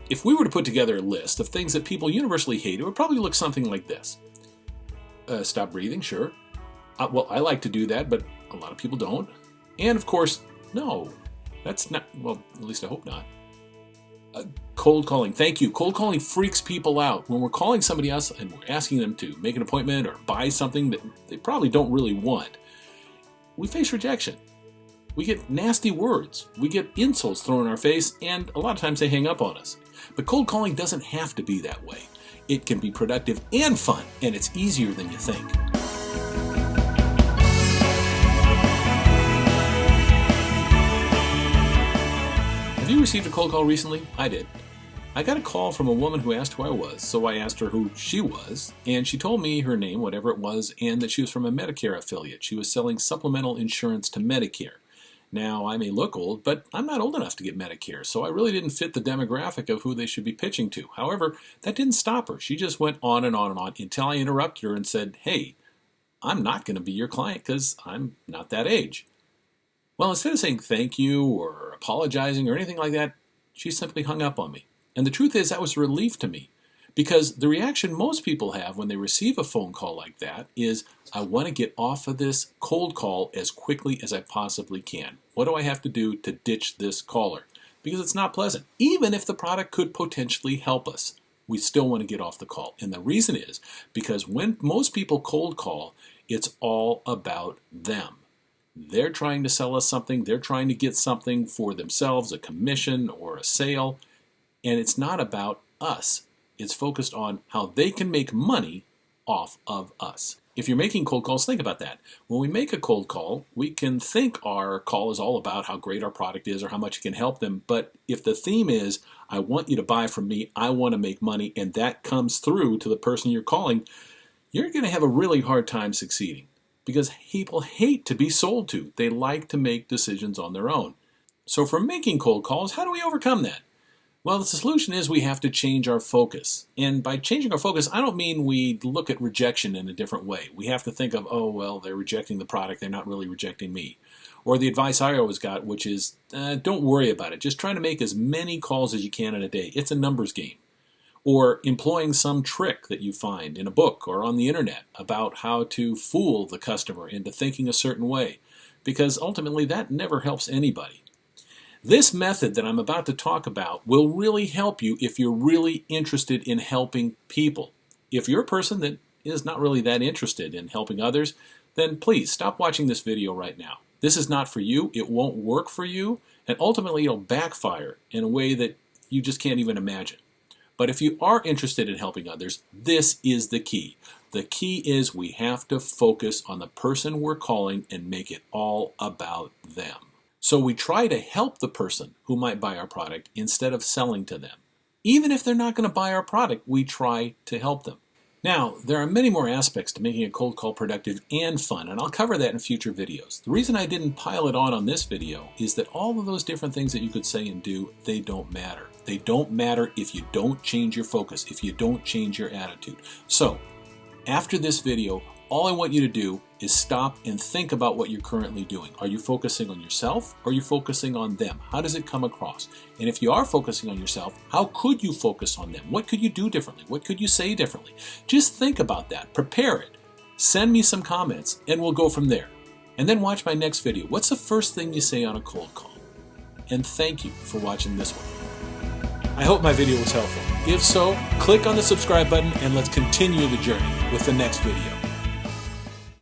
If we were to put together a list of things that people universally hate, it would probably look something like this. Stop breathing, sure. Well, I like to do that, but a lot of people don't. And of course, no, that's not, well, at least I hope not. Cold calling, thank you. Cold calling freaks people out. When we're calling somebody else and we're asking them to make an appointment or buy something that they probably don't really want, we face rejection. We get nasty words. We get insults thrown in our face, and a lot of times they hang up on us. But cold calling doesn't have to be that way. It can be productive and fun, and it's easier than you think. Have you received a cold call recently? I did. I got a call from a woman who asked who I was, so I asked her who she was, and she told me her name, whatever it was, and that she was from a Medicare affiliate. She was selling supplemental insurance to Medicare. Now, I may look old, but I'm not old enough to get Medicare, so I really didn't fit the demographic of who they should be pitching to. However, that didn't stop her. She just went on and on and on until I interrupted her and said, "Hey, I'm not going to be your client because I'm not that age." Well, instead of saying thank you or apologizing or anything like that, she simply hung up on me. And the truth is, that was a relief to me, because the reaction most people have when they receive a phone call like that is, I want to get off of this cold call as quickly as I possibly can. What do I have to do to ditch this caller? Because it's not pleasant. Even if the product could potentially help us, we still want to get off the call. And the reason is because when most people cold call, it's all about them. They're trying to sell us something. They're trying to get something for themselves, a commission or a sale. And it's not about us. It's focused on how they can make money off of us. If you're making cold calls, think about that. When we make a cold call, we can think our call is all about how great our product is or how much it can help them. But if the theme is, I want you to buy from me, I want to make money, and that comes through to the person you're calling, you're going to have a really hard time succeeding. Because people hate to be sold to. They like to make decisions on their own. So for making cold calls, how do we overcome that? Well, the solution is we have to change our focus. And by changing our focus, I don't mean we look at rejection in a different way. We have to think of, oh, well, they're rejecting the product. They're not really rejecting me. Or the advice I always got, which is, don't worry about it. Just try to make as many calls as you can in a day. It's a numbers game. Or employing some trick that you find in a book or on the internet about how to fool the customer into thinking a certain way. Because ultimately, that never helps anybody. This method that I'm about to talk about will really help you if you're really interested in helping people. If you're a person that is not really that interested in helping others, then please stop watching this video right now. This is not for you, it won't work for you, and ultimately it'll backfire in a way that you just can't even imagine. But if you are interested in helping others, this is the key. The key is we have to focus on the person we're calling and make it all about them. So we try to help the person who might buy our product instead of selling to them. Even if they're not going to buy our product, we try to help them. Now, there are many more aspects to making a cold call productive and fun, and I'll cover that in future videos. The reason I didn't pile it on this video is that all of those different things that you could say and do, they don't matter. They don't matter if you don't change your focus, if you don't change your attitude. So, after this video, all I want you to do is stop and think about what you're currently doing. Are you focusing on yourself or are you focusing on them? How does it come across? And if you are focusing on yourself, how could you focus on them? What could you do differently? What could you say differently? Just think about that. Prepare it. Send me some comments and we'll go from there. And then watch my next video. What's the first thing you say on a cold call? And thank you for watching this one. I hope my video was helpful. If so, click on the subscribe button and let's continue the journey with the next video.